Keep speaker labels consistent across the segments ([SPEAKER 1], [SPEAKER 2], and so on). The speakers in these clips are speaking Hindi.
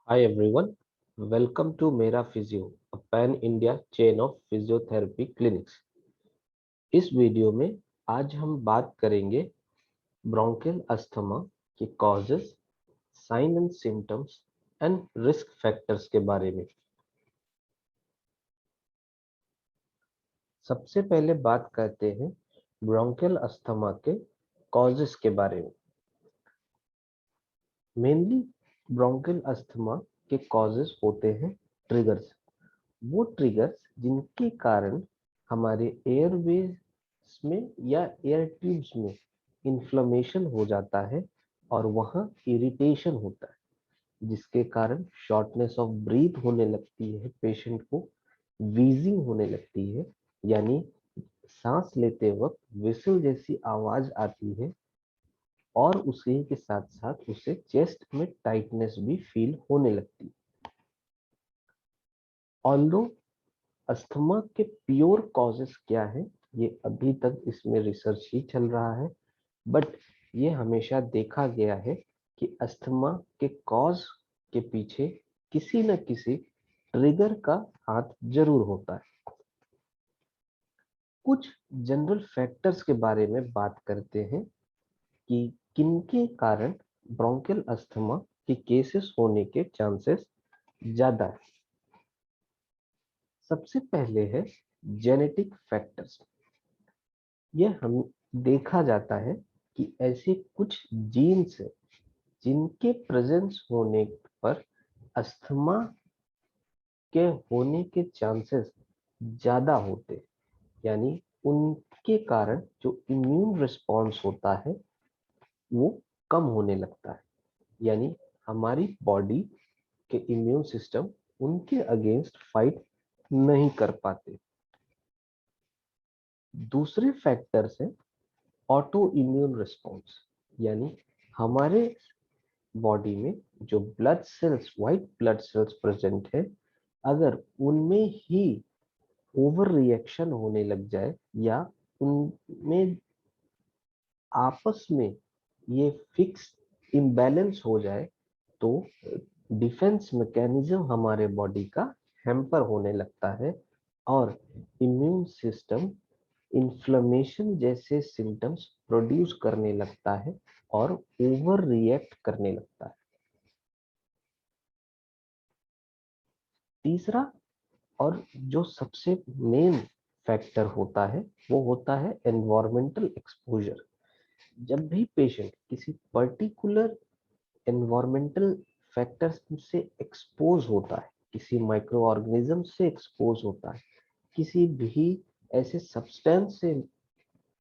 [SPEAKER 1] Hi everyone, welcome to Mera Physio, a pan-India chain of physiotherapy clinics. इस वीडियो में आज हम बात करेंगे ब्रोंकियल अस्थमा के causes, sign and symptoms and risk factors के बारे में। सबसे पहले बात करते हैं ब्रोंकियल अस्थमा के कॉजेस के बारे में। मेनली ब्रोंकियल अस्थमा के कॉजेस होते हैं ट्रिगर्स। वो ट्रिगर्स जिनके कारण हमारे एयरवेज में या एयर ट्यूब्स में इन्फ्लेमेशन हो जाता है और वहाँ इरिटेशन होता है, जिसके कारण शॉर्टनेस ऑफ ब्रीथ होने लगती है, पेशेंट को वीजिंग होने लगती है, यानी सांस लेते वक्त विसल जैसी आवाज आती है और उसी के साथ साथ उसे चेस्ट में टाइटनेस भी फील होने लगती है। ऑल्दो अस्थमा के प्योर कॉजेस क्या है, ये अभी तक इसमें रिसर्च ही चल रहा है, बट ये हमेशा देखा गया है कि अस्थमा के कॉज के पीछे किसी न किसी ट्रिगर का हाथ जरूर होता है। कुछ जनरल फैक्टर्स के बारे में बात करते हैं कि किनके कारण ब्रोंकियल अस्थमा के केसेस होने के चांसेस ज्यादा है। सबसे पहले है जेनेटिक फैक्टर्स। यह हम देखा जाता है कि ऐसे कुछ जीन्स है जिनके प्रेजेंस होने पर अस्थमा के होने के चांसेस ज्यादा होते हैं, यानी उनके कारण जो इम्यून रिस्पॉन्स होता है वो कम होने लगता है, यानी हमारी बॉडी के इम्यून सिस्टम उनके अगेंस्ट फाइट नहीं कर पाते। दूसरे फैक्टर्स है ऑटो इम्यून रिस्पॉन्स, यानी हमारे बॉडी में जो blood cells, white blood cells present है, अगर उनमें ही ओवर रिएक्शन होने लग जाए या उनमें आपस में ये फिक्स इम्बैलेंस हो जाए तो डिफेंस मैकेनिज्म हमारे बॉडी का हैम्पर होने लगता है और इम्यून सिस्टम इन्फ्लेमेशन जैसे सिम्टम्स प्रोड्यूस करने लगता है और ओवर रिएक्ट करने लगता है। तीसरा और जो सबसे मेन फैक्टर होता है वो होता है एनवायरमेंटल एक्सपोजर। जब भी पेशेंट किसी पर्टिकुलर एनवायरमेंटल फैक्टर्स से एक्सपोज होता है, किसी माइक्रो ऑर्गेनिज्म से एक्सपोज होता है, किसी भी ऐसे सब्सटेंस से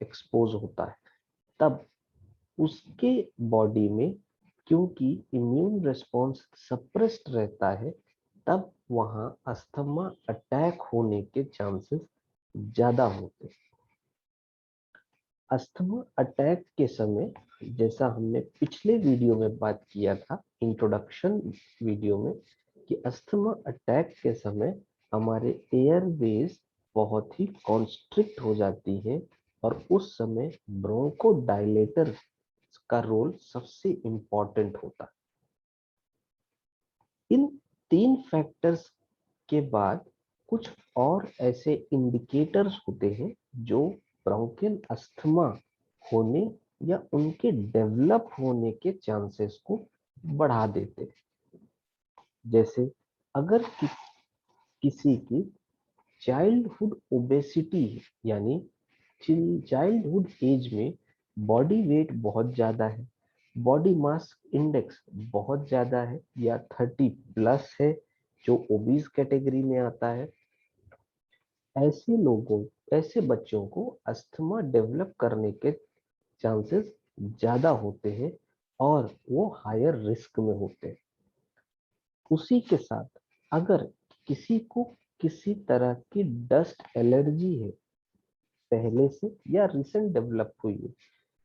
[SPEAKER 1] एक्सपोज होता है, तब उसके बॉडी में क्योंकि इम्यून रिस्पॉन्स सप्रेस्ड रहता है, तब वहाँ अस्थमा अटैक होने के चांसेस ज्यादा होते हैं। अस्थमा अटैक के समय, जैसा हमने पिछले वीडियो में बात किया था, इंट्रोडक्शन वीडियो में, कि अस्थमा अटैक के समय हमारे एयरवेज बहुत ही कॉन्स्ट्रिक्ट हो जाती है और उस समय ब्रोंकोडायलेटर का रोल सबसे इम्पोर्टेंट होता है। इन तीन फैक्टर्स के बाद कुछ और ऐसे इंडिकेटर्स होते हैं जो ब्रोंकियल अस्थमा होने या उनके डेवलप होने के चांसेस को बढ़ा देते हैं। जैसे अगर किसी की चाइल्डहुड ओबेसिटी है, यानी चाइल्डहुड एज में बॉडी वेट बहुत ज्यादा है, बॉडी मास इंडेक्स बहुत ज्यादा है या 30 प्लस है, जो ओबीज कैटेगरी में आता है, ऐसे लोगों, ऐसे बच्चों को अस्थमा डेवलप करने के चांसेस ज्यादा होते हैं और वो हायर रिस्क में होते हैं। उसी के साथ अगर किसी को किसी तरह की डस्ट एलर्जी है, पहले से या रिसेंट डेवलप हुई है,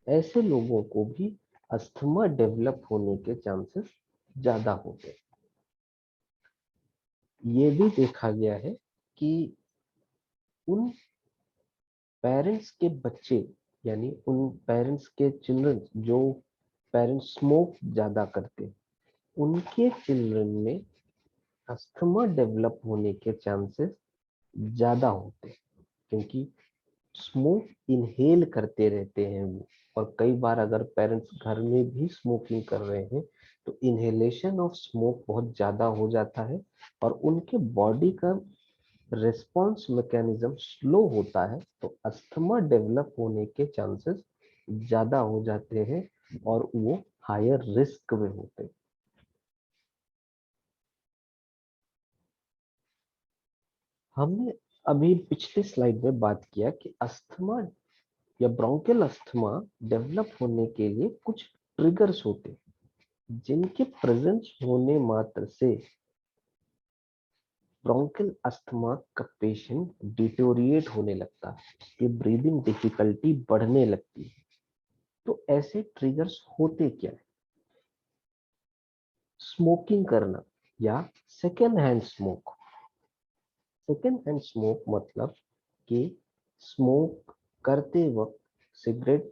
[SPEAKER 1] ऐसे लोगों को भी अस्थमा डेवलप होने के चांसेस ज्यादा होते हैं। ये भी देखा गया है कि उन पेरेंट्स के बच्चे, यानी उन पेरेंट्स के चिल्ड्रन जो पेरेंट्स स्मोक ज्यादा करते हैं, उनके चिल्ड्रन में अस्थमा डेवलप होने के चांसेस ज्यादा होते हैं, क्योंकि स्मोक इनहेल करते रहते हैं वो। और कई बार अगर पेरेंट्स घर में भी स्मोकिंग कर रहे हैं तो इनहेलेशन ऑफ स्मोक बहुत ज्यादा हो जाता है और उनके बॉडी का रिस्पॉन्स मैकेनिज्म स्लो होता है, तो अस्थमा डेवलप होने के चांसेस ज्यादा हो जाते हैं और वो हायर रिस्क में होते हैं। हमने अभी पिछले स्लाइड में बात किया कि अस्थमा या ब्रोंकियल अस्थमा डेवलप होने के लिए कुछ ट्रिगर्स होते हैं जिनके प्रेजेंस होने मात्र से ब्रोंकियल अस्थमा का पेशेंट डिटोरिएट होने लगता है, कि ब्रीदिंग डिफिकल्टी बढ़ने लगती है। तो ऐसे ट्रिगर्स होते क्या है? स्मोकिंग करना या second hand smoke. Second hand smoke मतलब कि स्मोक करते वक्त सिगरेट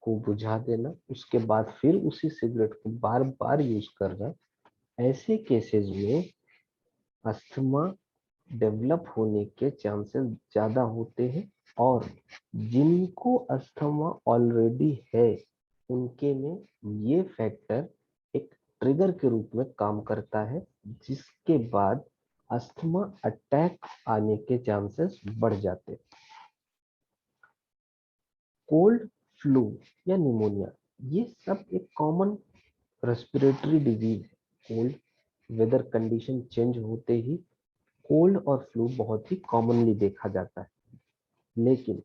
[SPEAKER 1] को बुझा देना, उसके बाद फिर उसी सिगरेट को बार बार यूज करना। ऐसे केसेस में अस्थमा डेवलप होने के चांसेस ज्यादा होते हैं और जिनको अस्थमा ऑलरेडी है उनके में ये फैक्टर एक ट्रिगर के रूप में काम करता है, जिसके बाद अस्थमा अटैक आने के चांसेस बढ़ जाते हैं। कोल्ड, फ्लू या निमोनिया, ये सब एक कॉमन रेस्पिरेटरी डिजीज है। कोल्ड, वेदर कंडीशन चेंज होते ही कोल्ड और फ्लू बहुत ही कॉमनली देखा जाता है। लेकिन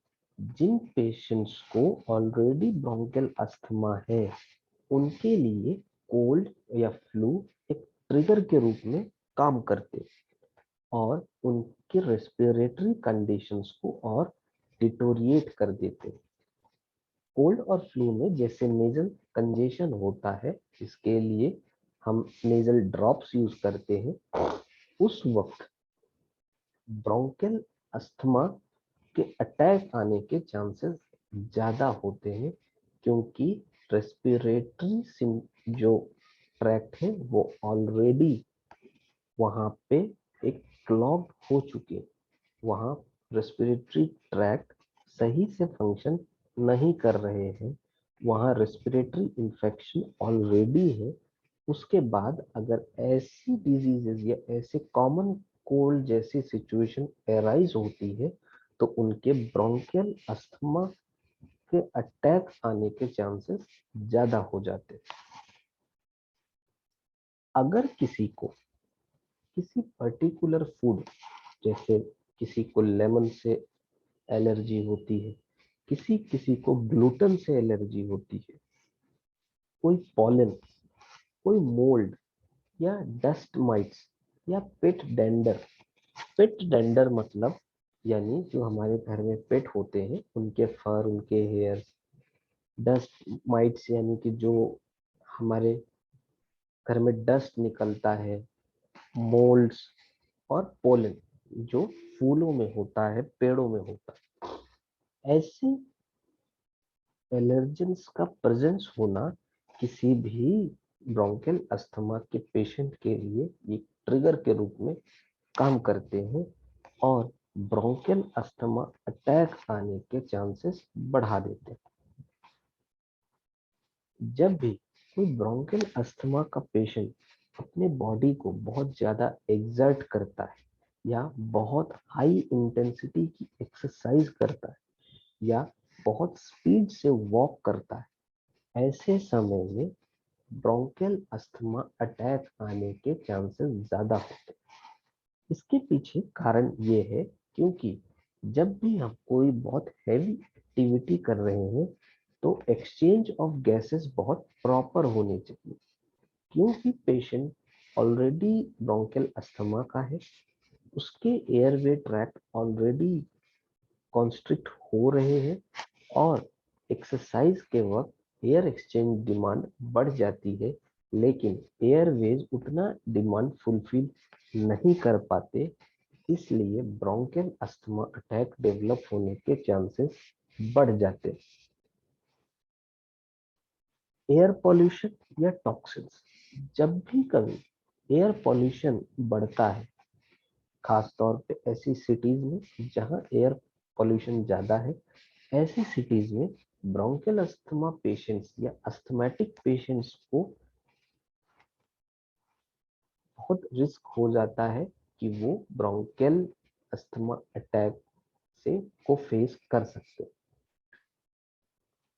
[SPEAKER 1] जिन पेशेंट्स को ऑलरेडी ब्रोंकियल अस्थमा है उनके लिए कोल्ड या फ्लू एक ट्रिगर के रूप में काम करते हैं और उनके रेस्पिरेटरी कंडीशंस को और डिटोरिएट कर देते हैं। कोल्ड और फ्लू में जैसे नेजल कंजेशन होता है, इसके लिए हम नेजल ड्रॉप्स यूज करते हैं। उस वक्त ब्रोंकियल अस्थमा के अटैक आने के चांसेस ज्यादा होते हैं, क्योंकि रेस्पिरेटरी जो ट्रैक्ट है वो ऑलरेडी वहां पे एक क्लॉग हो चुके हैं। वहां रेस्पिरेटरी ट्रैक्ट सही से फंक्शन नहीं कर रहे हैं, वहां रेस्पिरेटरी इंफेक्शन ऑलरेडी है। उसके बाद अगर ऐसी डिजीजेस या ऐसे कॉमन कोल्ड जैसी सिचुएशन एराइज होती है तो उनके ब्रोंकियल अस्थमा के अटैक आने के चांसेस ज्यादा हो जाते हैं। अगर किसी को किसी पर्टिकुलर फूड, जैसे किसी को लेमन से एलर्जी होती है, किसी किसी को ग्लूटेन से एलर्जी होती है, कोई पॉलन, कोई मोल्ड या डस्ट माइट्स या पेट डेंडर। पेट डेंडर मतलब यानी जो हमारे घर में पेट होते हैं उनके फर, उनके हेयर। डस्ट माइट्स यानी कि जो हमारे घर में डस्ट निकलता है। मोल्ड्स और पोलन जो फूलों में होता है, पेड़ों में होता है। ऐसे एलर्जेंस का प्रेजेंस होना किसी भी ब्रोंकियल अस्थमा के पेशेंट के लिए एक ट्रिगर के रूप में काम करते हैं और ब्रोंकियल अस्थमा अटैक आने के चांसेस बढ़ा देते हैं। जब भी कोई ब्रोंकियल अस्थमा का पेशेंट अपने बॉडी को बहुत ज्यादा एक्सर्ट करता है या बहुत हाई इंटेंसिटी की एक्सरसाइज करता है या बहुत स्पीड से वॉक करता है, ऐसे समय में ब्रोंकियल अस्थमा अटैक आने के चांसेस ज्यादा होते हैं। इसके पीछे कारण ये है क्योंकि जब भी हम कोई बहुत हैवी एक्टिविटी कर रहे हैं तो एक्सचेंज ऑफ गैसेस बहुत प्रॉपर होने चाहिए, क्योंकि पेशेंट ऑलरेडी ब्रोंकियल अस्थमा का है, उसके एयरवे ट्रैक्ट ऑलरेडी कॉन्स्ट्रिक्ट हो रहे हैं और एक्सरसाइज के वक्त एयर एक्सचेंज डिमांड बढ़ जाती है, लेकिन एयरवेज उतना डिमांड फुलफिल नहीं कर पाते। इसलिए ब्रोंकियल अस्थमा अटैक डेवलप होने के चांसेस बढ़ जाते हैं। एयर पॉल्यूशन या टॉक्सिन्स, जब भी कभी एयर पॉल्यूशन बढ़ता है, खास तौर पे ऐसी सिटीज में जहां एयर पॉल्यूशन ज्यादा है, ऐसी सिटीज में ब्रोंकियल अस्थमा पेशेंट्स या अस्थमेटिक पेशेंट्स को बहुत रिस्क हो जाता है कि वो ब्रोंकियल अस्थमा अटैक से को फेस कर सकते हैं।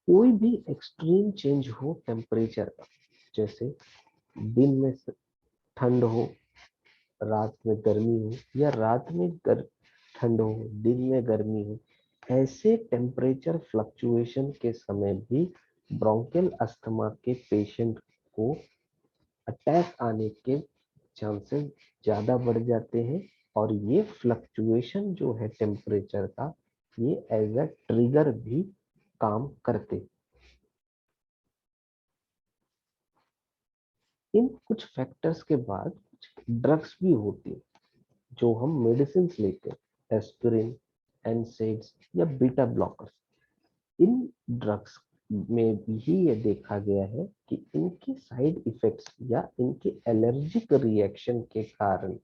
[SPEAKER 1] कोई भी एक्सट्रीम चेंज हो टेम्परेचर का, जैसे दिन में ठंड हो, रात में गर्मी हो, या रात में ठंड हो, दिन में गर्मी हो, ऐसे टेम्परेचर फ्लक्चुएशन के समय भी ब्रोंकियल अस्थमा के पेशेंट को अटैक आने के चांसेस ज्यादा बढ़ जाते हैं। और ये फ्लक्चुएशन जो है टेम्परेचर का, ये एज अ ट्रिगर भी काम करते। इन कुछ फैक्टर्स के बाद कुछ ड्रग्स भी होती है जो हम मेडिसिन लेते हैं, एस्पिरिन, एनसेड्स या बीटा ब्लॉकर्स। इन ड्रग्स में भी ये देखा गया है कि इनके साइड इफेक्ट्स या इनके एलर्जिक रिएक्शन के कारण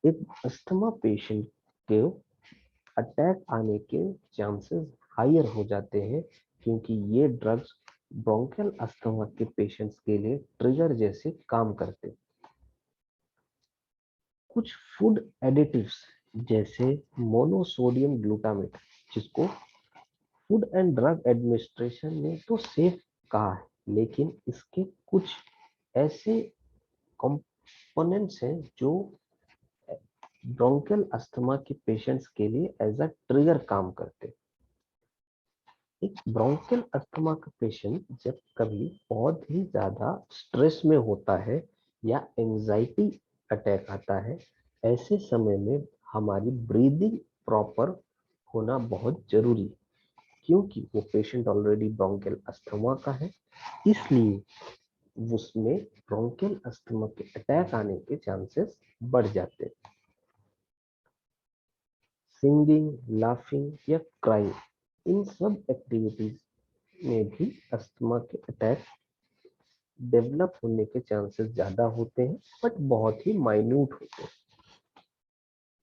[SPEAKER 1] एक अस्थमा पेशेंट के अटैक आने के चांसेस हायर हो जाते हैं, क्योंकि ये ड्रग्स ब्रोंकियल अस्थमा के पेशेंट्स के लिए ट्रिगर जैसे काम करते हैं। कुछ फूड एडिटिव्स जैसे मोनोसोडियम ग्लूटामेट, जिसको फूड एंड ड्रग एडमिनिस्ट्रेशन ने तो सेफ कहा है, लेकिन इसके कुछ ऐसे कंपोनेंट्स हैं जो ब्रोंकियल अस्थमा के पेशेंट्स के लिए एज अ ट्रिगर काम करते हैं। एक ब्रोंकियल अस्थमा का पेशेंट जब कभी बहुत ही ज्यादा स्ट्रेस में होता है या एंजाइटी अटैक आता है, ऐसे समय में हमारी ब्रीदिंग प्रॉपर होना बहुत जरूरी है, क्योंकि वो पेशेंट ऑलरेडी ब्रोंकियल अस्थमा का है, इसलिए उसमें ब्रोंकियल अस्थमा के अटैक आने के चांसेस बढ़ जाते हैं। सिंगिंग, लाफिंग या क्राइंग, इन सब एक्टिविटीज में भी अस्थमा के अटैक डेवलप होने के चांसेस ज्यादा होते हैं, बट बहुत ही माइन्यूट होते हैं।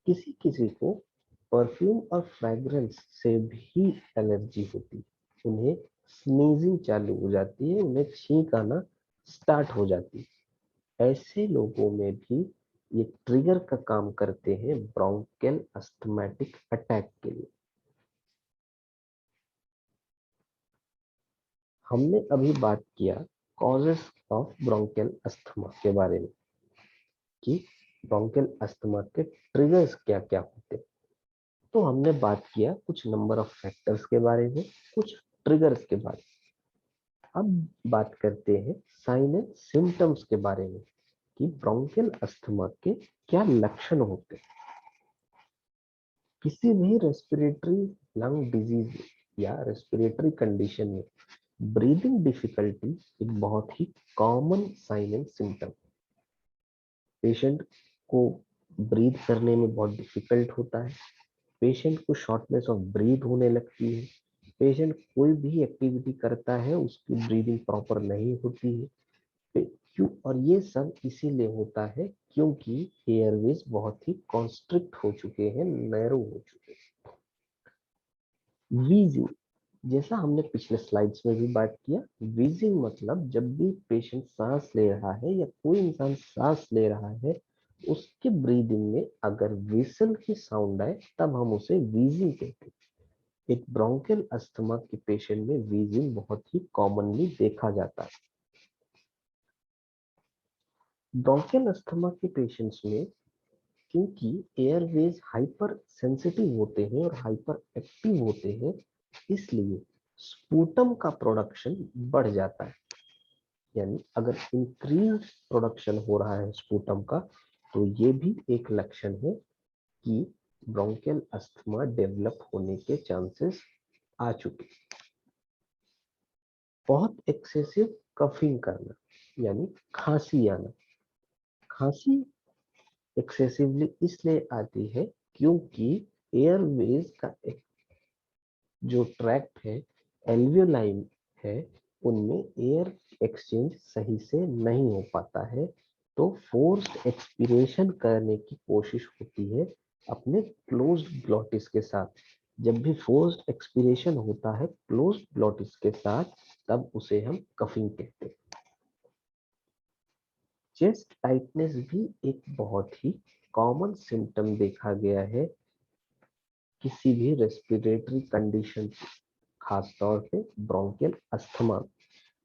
[SPEAKER 1] किसी किसी को परफ्यूम और फ्रेग्रेंस से भी एलर्जी होती है, उन्हें स्नीजिंग चालू हो जाती है, उन्हें छींक आना स्टार्ट हो जाती है। ऐसे लोगों में भी ये ट्रिगर का काम करते हैं ब्रोंकियल अस्थमैटिक अटैक के लिए। हमने अभी बात किया कॉजेस ऑफ ब्रोंकियल अस्थमा के बारे में, कि ब्रोंकियल अस्थमा के ट्रिगर्स क्या क्या होते हैं। तो हमने बात किया कुछ नंबर ऑफ फैक्टर्स के बारे में, कुछ ट्रिगर्स के बारे में। अब बात करते हैं साइन एंड सिम्टम्स के बारे में, कि ब्रोंकियल अस्थमा के क्या लक्षण होते हैं। किसी भी रेस्पिरेटरी लंग डिजीज या रेस्पिरेटरी कंडीशन में ब्रीदिंग डिफिकल्टी एक बहुत ही common sign and symptom. Patient को ब्रीथ करने में बहुत डिफिकल्ट होता है, पेशेंट को शॉर्टनेस ऑफ ब्रीथ होने लगती है, पेशेंट कोई भी एक्टिविटी करता है उसकी ब्रीदिंग प्रॉपर नहीं होती है। क्यों? और ये सब इसीलिए होता है क्योंकि एयरवेज बहुत ही कॉन्स्ट्रिक्ट हो चुके हैं, नैरो हो चुके हैं। वीजिंग, जैसा हमने पिछले स्लाइड्स में भी बात किया, वीजिंग मतलब जब भी पेशेंट सांस ले रहा है या कोई इंसान सांस ले रहा है, उसके ब्रीदिंग में अगर विसल की साउंड आए तब हम उसे वीजिंग कहते हैं। एक ब्रोंकियल अस्थमा के पेशेंट में वीजिंग बहुत ही कॉमनली देखा जाता है। ब्रोंकियल अस्थमा के पेशेंट्स में क्योंकि एयरवेज हाइपर सेंसिटिव होते हैं और हाइपर एक्टिव होते हैं, इसलिए स्पूटम का प्रोडक्शन बढ़ जाता है। यानी अगर इंक्रीज प्रोडक्शन हो रहा है स्पूटम का, तो ये भी एक लक्षण है कि ब्रोंकियल अस्थमा डेवलप होने के चांसेस आ चुके। बहुत एक्सेसिव कफिंग करना, यानी खांसी आना। खांसी एक्सेसिवली इसलिए आती है क्योंकि एयरवेज का एक जो ट्रैक्ट है, एल्वियोलाई है, उनमें एयर एक्सचेंज सही से नहीं हो पाता है, तो फोर्स्ड एक्सपीरेशन करने की कोशिश होती है अपने क्लोज्ड ग्लॉटिस के साथ। जब भी फोर्स्ड एक्सपीरेशन होता है क्लोज्ड ग्लॉटिस के साथ, तब उसे हम कफिंग कहते हैं। चेस्ट टाइटनेस भी एक बहुत ही कॉमन सिम्टम देखा गया है किसी भी रेस्पिरेटरी कंडीशन, खास तौर पे ब्रोंकियल अस्थमा।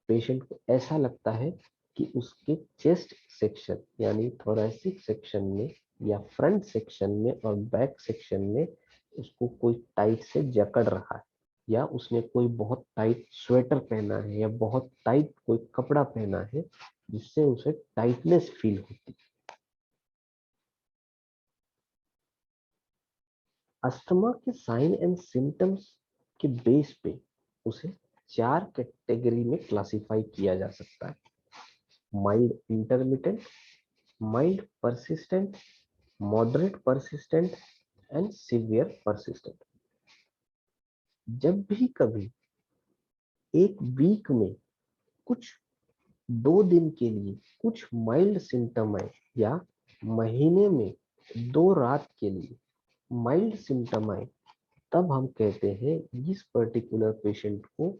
[SPEAKER 1] पेशेंट को ऐसा लगता है कि उसके चेस्ट सेक्शन यानी थोरैसिक सेक्शन में या फ्रंट सेक्शन में और बैक सेक्शन में उसको कोई टाइट से जकड़ रहा है, या उसने कोई बहुत टाइट स्वेटर पहना है या बहुत टाइट कोई कपड़ा पहना है जिससे उसे टाइटनेस फील होती है। अस्थमा के साइन एंड सिम्टम्स के बेस पे उसे 4 कैटेगरी में क्लासिफाई किया जा सकता है: mild intermittent, mild persistent, moderate persistent and severe persistent। जब भी कभी एक वीक में कुछ 2 दिन के लिए कुछ माइल्ड सिम्टम आए, या महीने में 2 रात के लिए माइल्ड सिम्टम आए, तब हम कहते हैं इस पर्टिकुलर पेशेंट को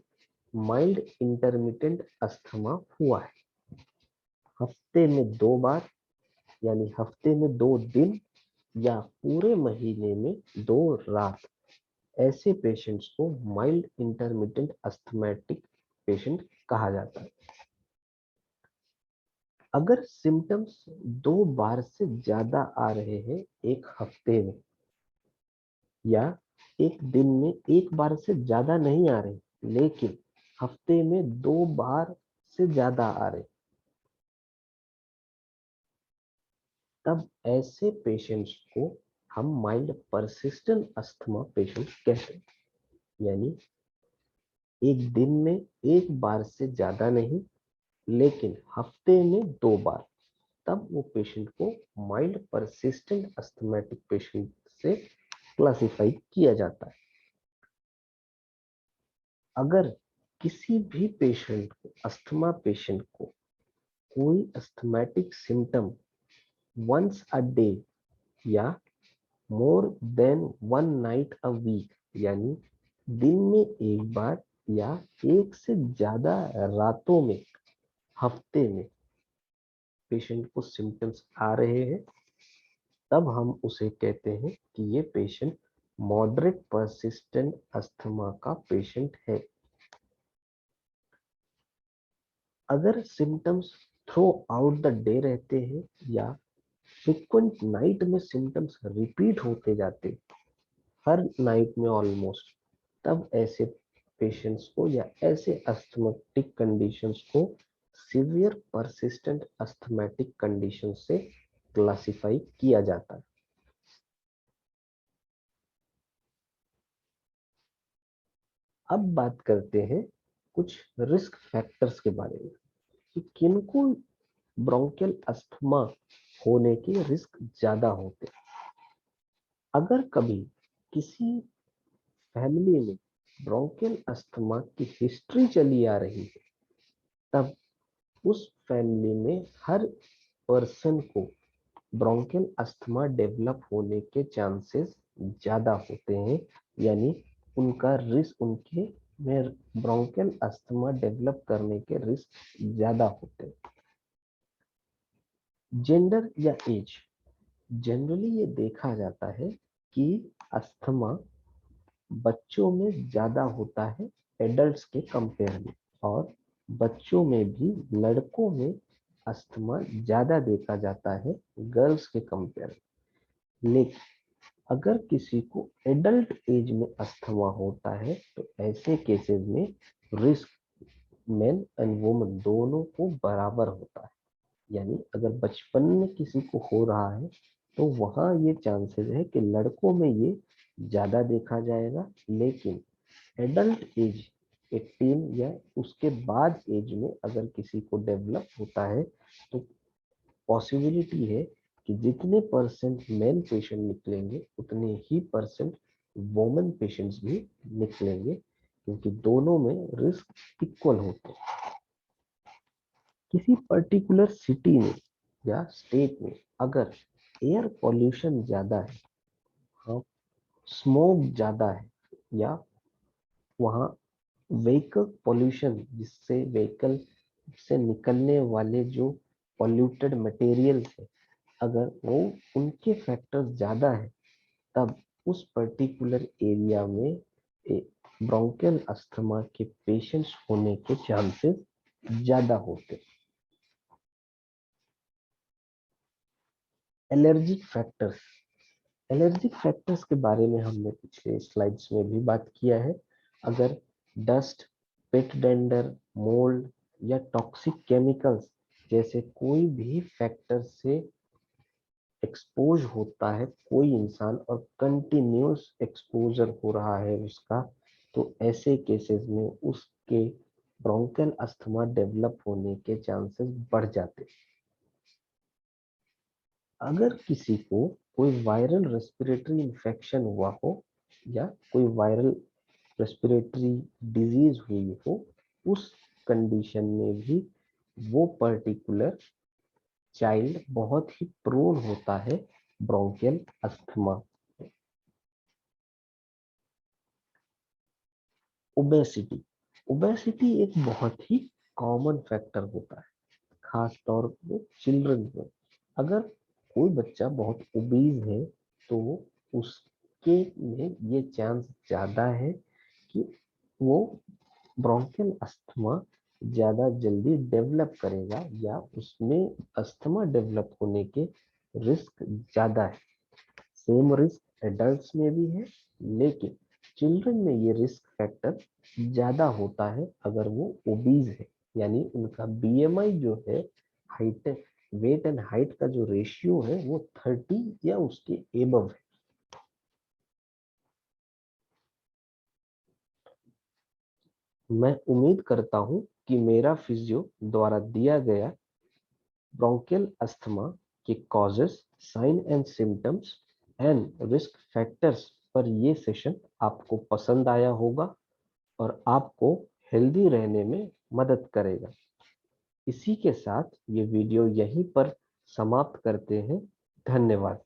[SPEAKER 1] माइल्ड इंटरमिटेंट अस्थमा हुआ है। हफ्ते में 2 बार यानी हफ्ते में 2 दिन या पूरे महीने में 2 रात, ऐसे पेशेंट्स को माइल्ड इंटरमिटेंट अस्थमैटिक पेशेंट कहा जाता है। अगर सिम्टम्स 2 बार से ज्यादा आ रहे हैं एक हफ्ते में, या एक दिन में 1 बार से ज्यादा नहीं आ रहे लेकिन हफ्ते में 2 बार से ज्यादा आ रहे, तब ऐसे पेशेंट्स को हम माइल्ड परसिस्टेंट अस्थमा पेशेंट कहते हैं। यानी एक दिन में 1 बार से ज्यादा नहीं लेकिन हफ्ते में 2 बार, तब वो पेशेंट को माइल्ड परसिस्टेंट अस्थमैटिक पेशेंट से क्लासिफाई किया जाता है। अगर किसी भी पेशेंट को, अस्थमा पेशेंट को, कोई asthmatic symptom once a day या more than 1 night a week, यानी दिन में 1 बार या 1 से ज्यादा रातों में हफ्ते में पेशेंट को सिम्टम्स आ रहे हैं, तब हम उसे कहते हैं कि ये पेशेंट मॉडरेट परसिस्टेंट अस्थमा का पेशेंट है। अगर symptoms through out the day रहते हैं या फ्रिक्वेंट नाइट में सिम्टम्स रिपीट होते जाते हर नाइट में ऑलमोस्ट, तब ऐसे पेशेंट्स को या ऐसे अस्थमेटिक कंडीशंस को सीवियर परसिस्टेंट अस्थमेटिक कंडीशन से क्लासिफाई किया जाता है। अब बात करते हैं कुछ रिस्क फैक्टर्स के बारे में कि किनको ब्रोंकियल अस्थमा होने के रिस्क ज्यादा होते हैं। अगर कभी किसी फैमिली में ब्रोंकियल अस्थमा की हिस्ट्री चली आ रही है, तब उस फैमिली में हर पर्सन को ब्रोंकियल अस्थमा डेवलप होने के चांसेस ज्यादा होते हैं, यानी उनका रिस्क, उनके में ब्रोंकियल अस्थमा डेवलप करने के रिस्क ज्यादा होते हैं। जेंडर या एज, जनरली ये देखा जाता है कि अस्थमा बच्चों में ज्यादा होता है एडल्ट्स के कंपेयर में, और बच्चों में भी लड़कों में अस्थमा ज्यादा देखा जाता है गर्ल्स के कंपेयर में। लेकिन अगर किसी को एडल्ट एज में अस्थमा होता है तो ऐसे केसेस में रिस्क मेन एंड वुमेन दोनों को बराबर होता है। यानी अगर बचपन में किसी को हो रहा है तो वहां ये चांसेस है कि लड़कों में ये ज्यादा देखा जाएगा, लेकिन एडल्ट एज 18 या उसके बाद एज में अगर किसी को डेवलप होता है तो पॉसिबिलिटी है कि जितने परसेंट मेल पेशेंट निकलेंगे उतने ही परसेंट वोमेन पेशेंट्स भी निकलेंगे। क्योंकि दोनों में रिस्क इक्वल होते हैं। किसी पर्टिकुलर सिटी में या स्टेट में अगर एयर पॉल्यूशन ज्यादा है, हाँ, स्मोक ज्यादा है, या वहाँ व्हीकल पॉल्यूशन, जिससे व्हीकल से निकलने वाले जो पॉल्यूटेड मटेरियल्स है, अगर वो उनके फैक्टर्स ज्यादा है, तब उस पर्टिकुलर एरिया में ब्रोंकियल अस्थमा के पेशेंट्स होने के चांसेस ज्यादा होते हैं। एलर्जिक फैक्टर्स, एलर्जिक फैक्टर्स के बारे में हमने पिछले स्लाइड्स में भी बात किया है। अगर डस्ट, पिट डेंडर, मोल्ड या टॉक्सिक केमिकल्स जैसे कोई भी फैक्टर से एक्सपोज होता है कोई इंसान और कंटिन्यूस एक्सपोजर हो रहा है उसका, तो ऐसे केसेस में उसके ब्रोंकियल अस्थमा डेवलप होने के चांसेस बढ़ जाते हैं। अगर किसी को कोई वायरल रेस्पिरेटरी इंफेक्शन हुआ हो या कोई वायरल रेस्पिरेटरी डिजीज हुई हो, उस कंडीशन में भी वो पर्टिकुलर चाइल्ड बहुत ही प्रोन होता है ब्रोंकियल अस्थमा। ओबेसिटी, ओबेसिटी एक बहुत ही कॉमन फैक्टर होता है, खास तौर पे चिल्ड्रन में। अगर कोई बच्चा बहुत ओबीज है तो उसके में ये चांस ज्यादा है कि वो ब्रोंकियल अस्थमा ज्यादा जल्दी डेवलप करेगा या उसमें अस्थमा डेवलप होने के रिस्क ज्यादा है। सेम रिस्क एडल्ट्स में भी है, लेकिन चिल्ड्रन में ये रिस्क फैक्टर ज्यादा होता है अगर वो ओबीज है, यानी उनका बीएमआई जो है, हाइट, वेट एंड हाइट का जो रेशियो है वो 30 या उसके एबव है। मैं उम्मीद करता हूं कि मेरा फिजियो द्वारा दिया गया ब्रोंकियल अस्थमा के causes, sign and symptoms and risk factors पर ये सेशन आपको पसंद आया होगा और आपको हेल्दी रहने में मदद करेगा। इसी के साथ ये वीडियो यहीं पर समाप्त करते हैं। धन्यवाद।